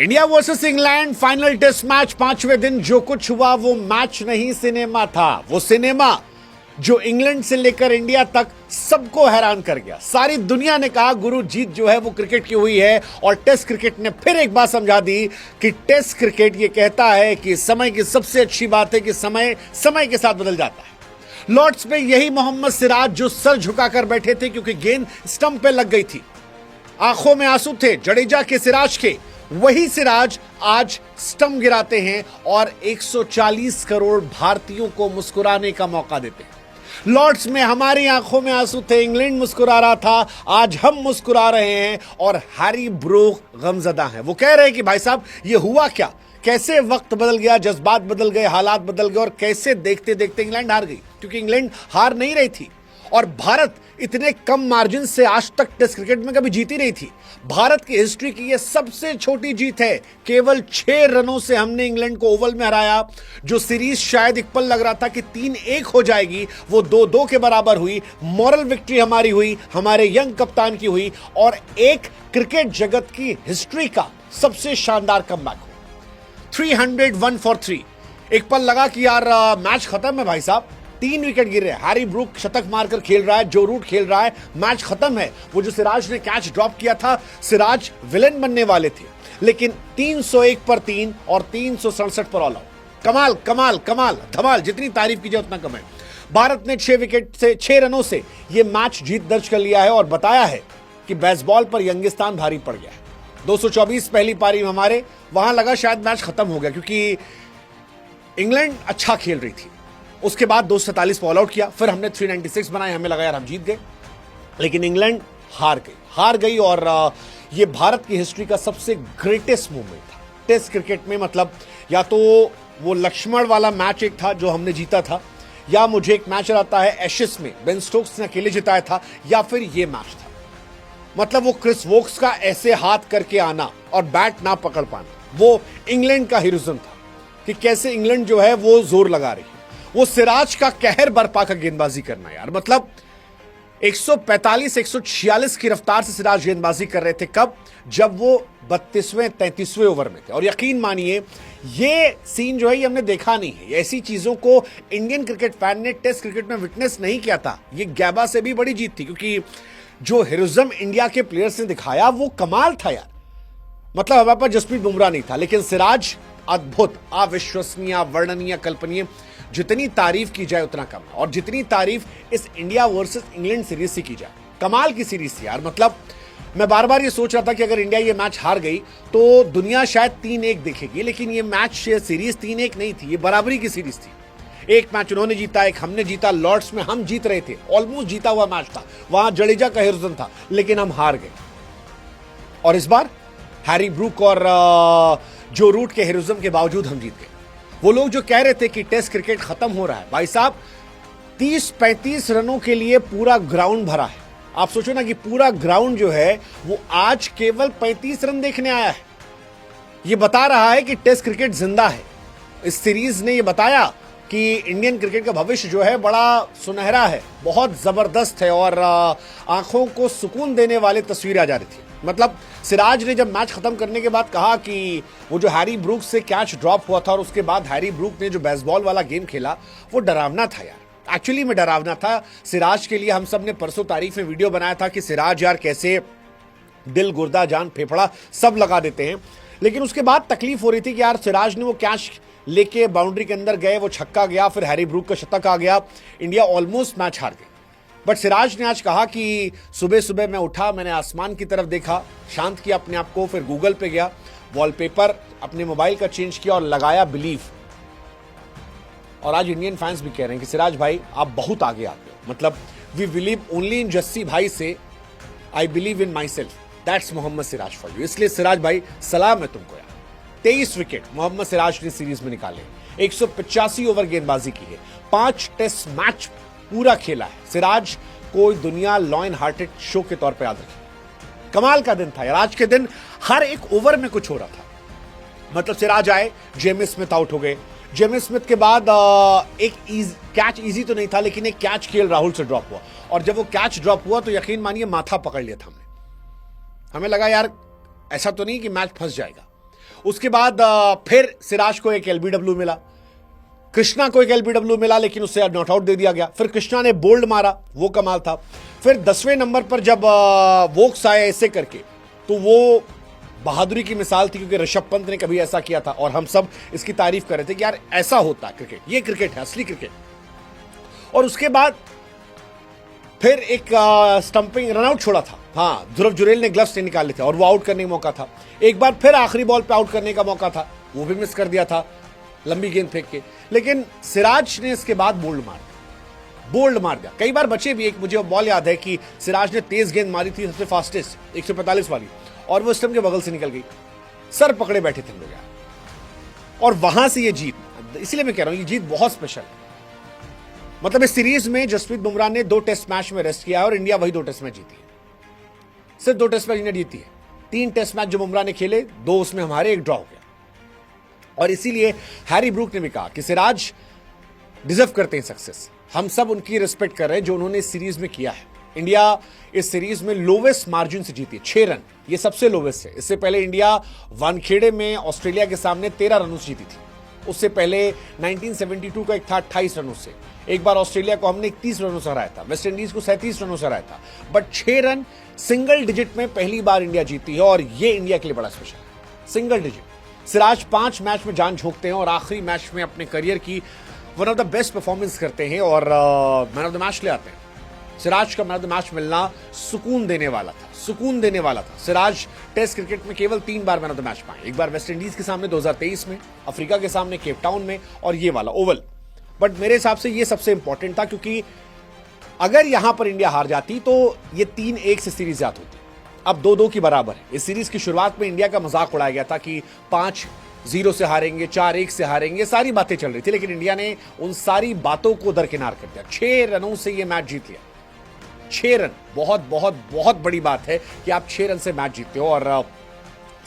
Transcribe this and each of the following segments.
India versus England final test match, पांचवें दिन जो कुछ हुआ वो मैच नहीं सिनेमा था। वो सिनेमा जो इंग्लैंड से लेकर इंडिया तक सबको हैरान कर गया। सारी दुनिया ने कहा गुरु जीत जो है वो क्रिकेट की हुई है, और टेस्ट क्रिकेट ने फिर एक बात समझा दी कि टेस्ट क्रिकेट ये कहता है कि समय की सबसे अच्छी बात है कि समय समय के साथ बदल जाता है। लॉर्ड्स में यही मोहम्मद सिराज जो सर झुकाकर बैठे थे क्योंकि गेंद स्टंप पे लग गई थी, आंखों में आंसू थे जडेजा के सिराज के, वही सिराज आज स्टंप गिराते हैं और 140 करोड़ भारतीयों को मुस्कुराने का मौका देते हैं। लॉर्ड्स में हमारी आंखों में आंसू थे, इंग्लैंड मुस्कुरा रहा था, आज हम मुस्कुरा रहे हैं और हैरी ब्रूक गमजदा हैं। वो कह रहे हैं कि भाई साहब ये हुआ क्या, कैसे वक्त बदल गया, जज्बात बदल गए, हालात बदल गए और कैसे देखते देखते इंग्लैंड हार गई, क्योंकि इंग्लैंड हार नहीं रही थी और भारत इतने कम मार्जिन से आज तक टेस्ट क्रिकेट में कभी जीती नहीं थी। भारत की हिस्ट्री की यह सबसे छोटी जीत है। केवल 6 रनों से हमने इंग्लैंड को ओवल में हराया। जो सीरीज शायद एक पल लग रहा था कि 3-1 हो जाएगी, वो 2-2 के बराबर हुई। मॉरल विक्ट्री हमारी हुई, हमारे यंग कप्तान की हुई और एक क्रिकेट जगत की हिस्ट्री का सबसे शानदार कमबैक हुआ। 301 फॉर 3। एक पल लगा कि यार मैच खत्म है भाई साहब, 3 विकेट गिरे, हैरी ब्रूक शतक मारकर खेल रहा है, जो रूट खेल रहा है, मैच खत्म है। वो जो सिराज ने कैच ड्रॉप किया था, सिराज विलेन बनने वाले थे, लेकिन 301 पर 3 और 367 पर ऑल आउट। कमाल कमाल कमाल धमाल, जितनी तारीफ कीजिए उतना कम है। भारत ने 6 विकेट से 6 रनों से यह मैच जीत दर्ज कर लिया है और बताया है कि बेसबॉल पर यंगिस्तान भारी पड़ गया है। 224 पहली पारी में हमारे, वहां लगा शायद मैच खत्म हो गया क्योंकि इंग्लैंड अच्छा खेल रही थी। उसके बाद 247 पर ऑल आउट किया, फिर हमने 396 बनाए, हमें लगा यार हम जीत गए, लेकिन इंग्लैंड हार गई और ये भारत की हिस्ट्री का सबसे ग्रेटेस्ट मोमेंट था टेस्ट क्रिकेट में। मतलब या तो वो लक्ष्मण वाला मैच एक था जो हमने जीता था, या मुझे एक मैच आता है एशेस में बेन स्टोक्स ने अकेले जिताया था, या फिर ये मैच था। मतलब वो क्रिस वोक्स का ऐसे हाथ करके आना और बैट ना पकड़ पाना, वो इंग्लैंड का हीरोइज्म था कि कैसे इंग्लैंड जो है वो जोर लगा रही है। वो सिराज का कहर बरपा का गेंदबाजी करना यार, मतलब 145-146 की रफ्तार से सिराज गेंदबाजी कर रहे थे। कब? जब वो 32वें 33वें ओवर में थे। और यकीन मानिए ये सीन जो है ये हमने देखा नहीं है। ऐसी चीजों को इंडियन क्रिकेट फैन ने टेस्ट क्रिकेट में विटनेस नहीं किया था। ये गैबा से भी बड़ी जीत थी, क्योंकि जो हीरोइज्म इंडिया के प्लेयर्स ने दिखाया वो कमाल था यार। मतलब हमारे पास जसप्रीत बुमराह नहीं था, लेकिन सिराज अद्भुत, अविश्वसनीय, वर्णनीय, कल्पनीय। जितनी तारीफ की जाए उतना कम, और जितनी तारीफ इस इंडिया वर्सेस इंग्लैंड सीरीज से की जाए, कमाल की सीरीज थी यार। मतलब मैं बार बार ये सोच रहा था कि अगर इंडिया ये मैच हार गई तो दुनिया शायद 3-1 देखेगी, लेकिन ये मैच सीरीज 3-1 नहीं थी, ये बराबरी की सीरीज थी। एक मैच उन्होंने जीता, एक हमने जीता। लॉर्ड्स में हम जीत रहे थे, ऑलमोस्ट जीता हुआ मैच था, वहां जडेजा का हीरोइज्म था, लेकिन हम हार गए। और इस बार हैरी ब्रूक और जो रूट के हीरोइज्म के बावजूद हम जीत गए। वो लोग जो कह रहे थे कि टेस्ट क्रिकेट खत्म हो रहा है, भाई साहब 30-35 रनों के लिए पूरा ग्राउंड भरा है। आप सोचो ना कि पूरा ग्राउंड जो है वो आज केवल 35 रन देखने आया है। ये बता रहा है कि टेस्ट क्रिकेट जिंदा है। इस सीरीज ने ये बताया कि इंडियन क्रिकेट का भविष्य जो है बड़ा सुनहरा है, बहुत जबरदस्त है और आंखों को सुकून देने वाली तस्वीरें आ जा रही थी। मतलब सिराज ने जब मैच खत्म करने के बाद कहा कि वो जो हैरी ब्रूक से कैच ड्रॉप हुआ था और उसके बाद हैरी ब्रूक ने जो बेसबॉल वाला गेम खेला वो डरावना था यार। एक्चुअली में डरावना था सिराज के लिए। हम सब ने परसों तारीफ में वीडियो बनाया था कि सिराज यार कैसे दिल, गुर्दा, जान, फेफड़ा सब लगा देते हैं, लेकिन उसके बाद तकलीफ हो रही थी कि यार सिराज ने वो कैच लेके बाउंड्री के अंदर गए, वो छक्का गया, फिर हैरी ब्रूक का शतक आ गया, इंडिया ऑलमोस्ट मैच हार गई। बट सिराज ने आज कहा कि सुबह सुबह मैं उठा, मैंने आसमान की तरफ देखा, शांत किया अपने आप को, फिर गूगल पे गया, वॉलपेपर अपने मोबाइल का चेंज किया और लगाया बिलीव। और आज इंडियन फैंस भी कह रहे हैं कि सिराज भाई आप बहुत आगे आ गए। मतलब we believe only in Jassi भाई से I believe in myself, that's Mohammed Siraj for you. इसलिए सिराज भाई सलाम है तुमको यार। 23 विकेट मोहम्मद सिराज ने सीरीज में निकाले, 185 ओवर गेंदबाजी की है, 5 टेस्ट मैच पूरा खेला है। सिराज को दुनिया लॉयन हार्टेड शो के तौर पे याद रखी। कमाल का दिन था यार। आज के दिन हर एक ओवर में कुछ हो रहा था। मतलब सिराज आए, जेम्स स्मिथ आउट हो गए, जेम्स स्मिथ के बाद एक कैच इजी तो नहीं था, लेकिन एक कैच केएल राहुल से ड्रॉप हुआ, और जब वो कैच ड्रॉप हुआ तो यकीन मानिए माथा पकड़ लिया था हमने। हमें लगा यार ऐसा तो नहीं कि मैच फंस जाएगा। उसके बाद फिर सिराज को एक एलबीडब्ल्यू मिला, कृष्णा को एक एलबीडब्ल्यू मिला, लेकिन उससे नॉट आउट दे दिया गया। फिर कृष्णा ने बोल्ड मारा, वो कमाल था। फिर 10वें नंबर पर जब वोक्स आया ऐसे करके, तो वो बहादुरी की मिसाल थी, क्योंकि ऋषभ पंत ने कभी ऐसा किया था और हम सब इसकी तारीफ कर रहे थे कि यार ऐसा होता है क्रिकेट, ये क्रिकेट है, असली क्रिकेट। और उसके बाद फिर एक स्टंपिंग रनआउट छोड़ा था, हाँ, ध्रुव जुरेल ने ग्लव्स नहीं निकाले थे और वो आउट करने का मौका था। एक बार फिर आखिरी बॉल पे आउट करने का मौका था, वो भी मिस कर दिया था लंबी गेंद फेंक के। लेकिन सिराज ने इसके बाद बोल्ड मार दिया। कई बार बचे भी। एक मुझे बॉल याद है कि सिराज ने तेज गेंद मारी थी, सबसे फास्टेस्ट 145 वाली, और वो स्टंप के बगल से निकल गई। सर पकड़े बैठे थे लोग यार। और वहां से ये जीत, इसलिए मैं कह रहा हूं ये जीत बहुत स्पेशल है। मतलब इस सीरीज में जसप्रीत बुमराह ने 2 टेस्ट मैच में रेस्ट किया और इंडिया वही 2 टेस्ट मैच जीती है। सिर्फ 2 टेस्ट मैच इंडिया जीती है। 3 टेस्ट मैच जो बुमराह ने खेले, 2 उसमें हमारे, 1 ड्रॉ हो गया। और इसीलिए हैरी ब्रूक ने भी कहा कि सिराज डिजर्व करते हैं सक्सेस। हम सब उनकी रिस्पेक्ट कर रहे हैं जो उन्होंने इस सीरीज में किया है। इंडिया इस सीरीज में लोवेस्ट मार्जिन से जीती है, 6 रन, ये सबसे लोवेस्ट है। इससे पहले इंडिया वानखेड़े में ऑस्ट्रेलिया के सामने 13 रनों से जीती थी। उससे पहले 1972 का एक था 28 रनों से। एक बार ऑस्ट्रेलिया को हमने 31 रनों से हराया था, वेस्ट इंडीज को 37 रनों से हराया था। बट 6 रन सिंगल डिजिट में पहली बार इंडिया जीती है, और ये इंडिया के लिए बड़ा स्पेशल है। Single digit. सिराज 5 मैच में जान झोंकते हैं और आखिरी मैच में अपने करियर की one of the best performance करते हैं और मैन ऑफ द मैच ले आते हैं। सिराज का मैन ऑफ द मैच मिलना सुकून देने वाला था। सिराज टेस्ट क्रिकेट में केवल 3 बार मैन ऑफ द मैच पाए। एक बार वेस्ट इंडीज के सामने 2023 में, अफ्रीका के सामने केप टाउन में, और ये वाला ओवल। बट मेरे हिसाब से ये सबसे इंपॉर्टेंट था, क्योंकि अगर यहां पर इंडिया हार जाती तो ये 3-1 से सीरीज याद होती। अब 2-2 की बराबर है। इस सीरीज की शुरुआत में इंडिया का मजाक उड़ाया गया था कि 5-0 से हारेंगे, 4-1 से हारेंगे, सारी बातें चल रही थी। लेकिन इंडिया ने उन सारी बातों को दरकिनार कर दिया। 6 रनों से ये मैच जीत लिया। 6 रन, बहुत बहुत बहुत बड़ी बात है कि आप 6 रन से मैच जीतते हो। और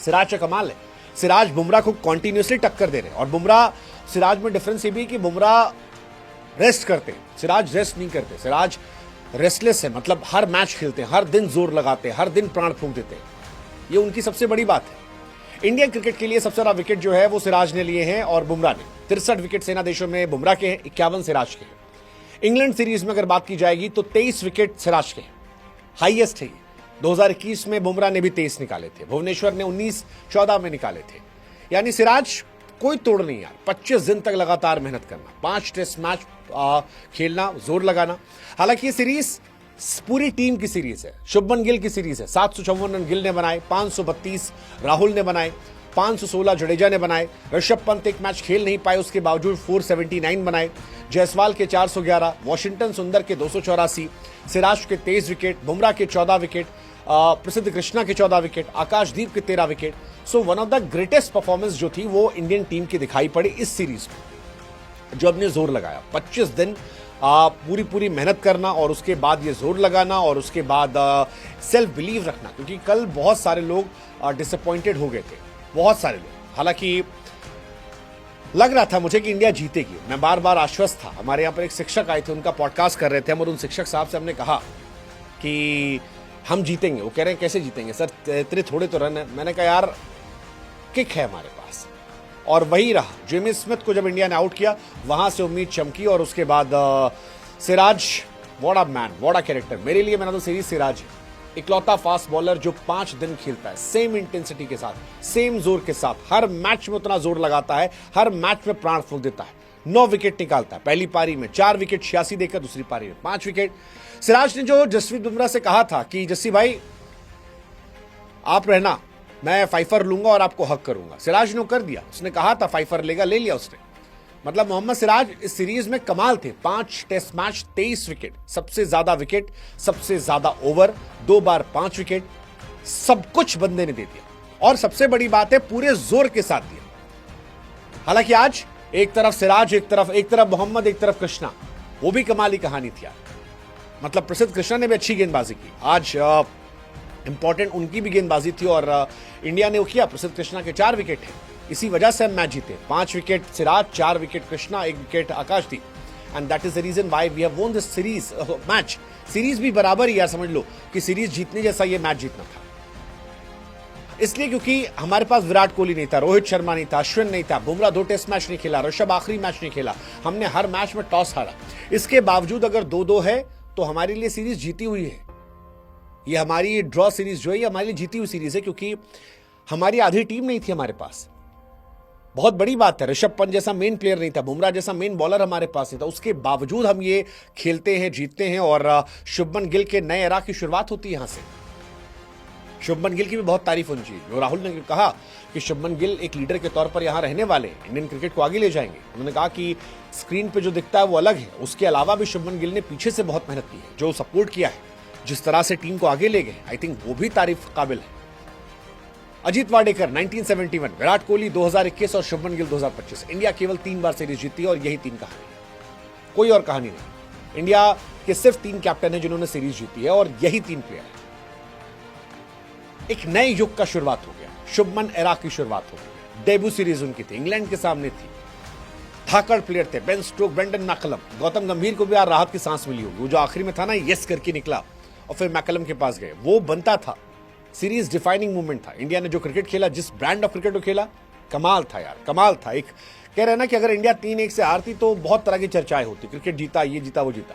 सिराज का कमाल है, सिराज बुमराह को कॉन्टिन्यूसली टक्कर दे रहे हैं। और बुमराह सिराज में डिफरेंस ये भी कि बुमराह रेस्ट करते हैं, सिराज रेस्ट नहीं करते। सिराज रेस्टलेस है, मतलब हर मैच खेलते हैं, हर दिन जोर लगाते हैं, हर दिन प्राण फूंक देते हैं। ये उनकी सबसे बड़ी बात है। इंडियन क्रिकेट के लिए सबसे ज्यादा विकेट जो है वो सिराज ने लिए हैं और बुमराह ने। 63 विकेट सेना देशों में बुमराह के हैं, 51 सिराज के हैं। इंग्लैंड सीरीज में अगर बात की जाएगी तो 23 विकेट सिराज के हैं, हाईएस्ट है। 2021 में बुमराह ने भी 23 निकाले थे, भुवनेश्वर ने 19-14 में निकाले थे। यानी सिराज कोई तोड़ नहीं यार। 25 दिन तक लगातार मेहनत करना, 5 टेस्ट मैच खेलना, जोर लगाना। हालांकि ये सीरीज पूरी टीम की सीरीज है, शुभमन गिल की सीरीज है। 754 रन गिल ने बनाए, 532 राहुल ने बनाए, 516 जडेजा ने बनाए। ऋषभ पंत एक मैच खेल नहीं पाए, उसके बावजूद 479 बनाए। जायसवाल के 411, वॉशिंगटन सुंदर के 284, सिराज के 23 विकेट, बुमराह के 14 विकेट, प्रसिद्ध कृष्णा के 14 विकेट, आकाशदीप के 13 wicket. So one of the greatest performance जो थी वो इंडियन टीम की दिखाई पड़ी इस सीरीज में, जो हमने जोर लगाया। 25 दिन पूरी मेहनत करना और उसके बाद ये जोर लगाना और उसके बाद सेल्फ बिलीव रखना, क्योंकि कल बहुत सारे लोग डिसअपॉइंटेड हो गए थे, बहुत सारे लोग। हालांकि लग रहा था मुझे कि इंडिया जीतेगी, मैं बार बार आश्वस्त था। हमारे यहाँ पर एक शिक्षक आए थे, उनका पॉडकास्ट कर रहे थे हम, और उन शिक्षक साहब से हमने कहा कि हम जीतेंगे। वो कह रहे हैं कैसे जीतेंगे सर, इतने थोड़े तो रन है। मैंने कहा यार किक है हमारे पास, और वही रहा। जेमी स्मिथ को जब इंडिया ने आउट किया, वहां से उम्मीद चमकी। और उसके बाद Siraj, what a man, what a character. मेरे लिए मैंने तो सीरीज सिराज है, इकलौता फास्ट बॉलर जो 5 दिन खेलता है, सेम इंटेंसिटी के साथ, सेम जोर के साथ, हर मैच में उतना जोर लगाता है, हर मैच में प्राण फूंक देता है। 9 विकेट निकालता है, पहली पारी में 4 विकेट 86 देकर, दूसरी पारी में 5 विकेट। सिराज ने जो जसप्रीत बुमराह से कहा था कि जस्सी भाई आप रहना, मैं फाइफर लूंगा और आपको हक करूंगा, सिराज ने कर दिया। उसने कहा था फाइफर लेगा, ले लिया उसने। मतलब मोहम्मद सिराज इस सीरीज में कमाल थे। 5 टेस्ट मैच, 23 विकेट, सबसे ज्यादा विकेट, सबसे ज्यादा ओवर, 2 बार 5 विकेट, सब कुछ बंदे ने दे दिया। और सबसे बड़ी बात है, पूरे जोर के साथ दिया। हालांकि आज एक तरफ सिराज, एक तरफ मोहम्मद, एक तरफ कृष्णा, वो भी कमाली कहानी थी। मतलब प्रसिद्ध कृष्णा ने भी अच्छी गेंदबाजी की आज, इंपॉर्टेंट उनकी भी गेंदबाजी थी और इंडिया ने वो किया। प्रसिद्ध कृष्णा के 4 विकेट है, इसी वजह से हम मैच जीते। 5 wicket Siraj, 4 wicket Krishna, 1 wicket Akashdeep, and that is the reason why we have won this series. Match series भी बराबर ही यार, समझ लो कि सीरीज जीतने जैसा ये मैच जीतना था। इसलिए क्योंकि हमारे पास विराट कोहली नहीं था, रोहित शर्मा नहीं था, अश्विन नहीं था, बुमराह 2 टेस्ट मैच नहीं खेला, ऋषभ आखिरी मैच नहीं खेला, हमने हर मैच में टॉस हारा। इसके बावजूद अगर 2-2 है तो हमारे लिए सीरीज जीती हुई है। ये हमारी ड्रॉ सीरीज जो है ये हमारे लिए जीती हुई सीरीज है, क्योंकि हमारी आधी टीम नहीं थी हमारे पास। बहुत बड़ी बात है, ऋषभ पंत जैसा मेन प्लेयर नहीं था, बुमराह जैसा मेन बॉलर हमारे पास नहीं था, उसके बावजूद हम ये खेलते हैं, जीतते हैं। और शुभमन गिल के नए एरा की शुरुआत होती है यहां से। शुभमन गिल की भी बहुत तारीफ होनी चाहिए। जो राहुल ने कहा कि शुभमन गिल एक लीडर के तौर पर यहां रहने वाले, इंडियन क्रिकेट को आगे ले जाएंगे। उन्होंने कहा कि स्क्रीन पे जो दिखता है वो अलग है, उसके अलावा भी शुभमन गिल ने पीछे से बहुत मेहनत की है, जो सपोर्ट किया है, जिस तरह से टीम को आगे ले गए, आई थिंक वो भी तारीफ काबिल है। अजीत वाडेकर 1971, विराट कोहली 2021 और शुभमन गिल 2025। इंडिया केवल 3 बार सीरीज जीती है और यही 3 कहानी, कोई और कहानी नहीं। इंडिया के सिर्फ 3 कैप्टन हैं जिन्होंने सीरीज जीती है और यही 3 प्लेयर हैं। एक नए युग का शुरुआत हो गया, शुभमन एरा की शुरुआत हो गई। डेब्यू सीरीज उनकी थी, इंग्लैंड के सामने थी। धाकड़ प्लेयर थे, Ben Stoke, Brendon McCullum. Gautam Gambhir को भी यार राहत की सांस मिली होगी, वो जो आखिरी में था ना, यस करके निकला और फिर मैकलम के पास गए, वो बनता था। सीरीज डिफाइनिंग मूवमेंट था। इंडिया ने जो क्रिकेट खेला, जिस ब्रांड ऑफ क्रिकेट को खेला, कमाल था यार, कमाल था। एक कह रहे ना कि अगर इंडिया 3-1 से हारती तो बहुत तरह की चर्चाएं होती, क्रिकेट जीता, ये जीता, वो जीता,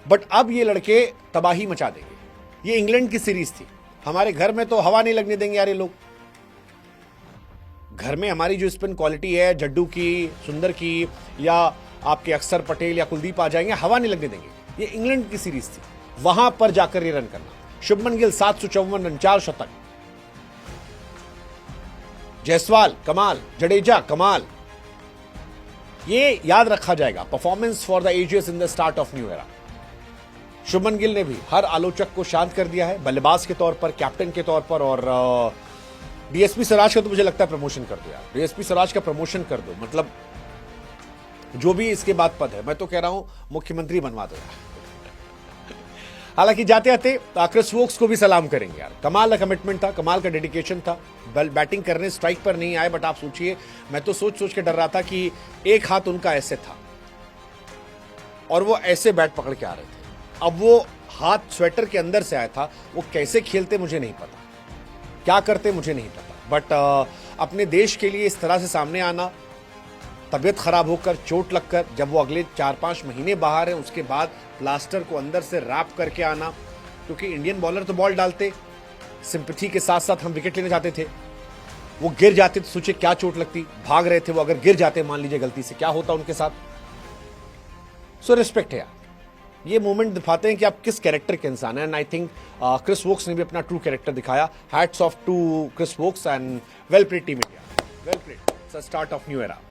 बट अब ये लड़के तबाही मचा देंगे। ये इंग्लैंड की सीरीज थी, हमारे घर में तो हवा नहीं लगने देंगे यार ये लोग। घर में हमारी जो स्पिन क्वालिटी है, जड्डू की, सुंदर की, या आपके अक्षर पटेल या कुलदीप आ जाएंगे, हवा नहीं लगने देंगे। ये इंग्लैंड की सीरीज थी, वहां पर जाकर ये रन करना। शुभमन गिल 754 रन, 4 शतक। जायसवाल कमाल, जडेजा कमाल। ये याद रखा जाएगा, performance for the ages in the start of new era. Shubman Gill ने भी हर आलोचक को शांत कर दिया है, बल्लेबाज के तौर पर, कैप्टन के तौर पर। और डीएसपी सिराज का तो मुझे लगता है प्रमोशन कर दो यार, डीएसपी सिराज का प्रमोशन कर दो। मतलब जो भी इसके बाद पद है, मैं तो कह रहा हूं मुख्यमंत्री बनवा दो यार। हालांकि जाते आते क्रिस वोक्स को भी सलाम करेंगे यार, कमाल का कमिटमेंट था, कमाल का डेडिकेशन था। बैटिंग करने स्ट्राइक पर नहीं आए, बट आप सोचिए, मैं तो सोच सोच के डर रहा था कि एक हाथ उनका ऐसे था और वो ऐसे बैट पकड़ के आ रहे थे। अब वो हाथ स्वेटर के अंदर से आया था, वो कैसे खेलते मुझे नहीं पता, क्या करते मुझे नहीं पता, बट अपने देश के लिए इस तरह से सामने आना, तबीयत खराब होकर, चोट लगकर, जब वो अगले 4-5 महीने बाहर है, उसके बाद प्लास्टर को अंदर से रैप करके आना, क्योंकि इंडियन बॉलर तो बॉल डालते, सिंपैथी के साथ साथ हम विकेट लेने जाते थे, वो गिर जाते तो सोचिए क्या चोट लगती। भाग रहे थे वो, अगर गिर जाते मान लीजिए गलती से, क्या होता उनके साथ। सो रिस्पेक्ट है यार, ये मोमेंट दिखाते हैं कि आप किस कैरेक्टर के इंसान हैं। And I think Chris Woakes ने भी अपना ट्रू कैरेक्टर दिखाया। Hats off to Chris Woakes and well played team India, well played. It's a start of new era.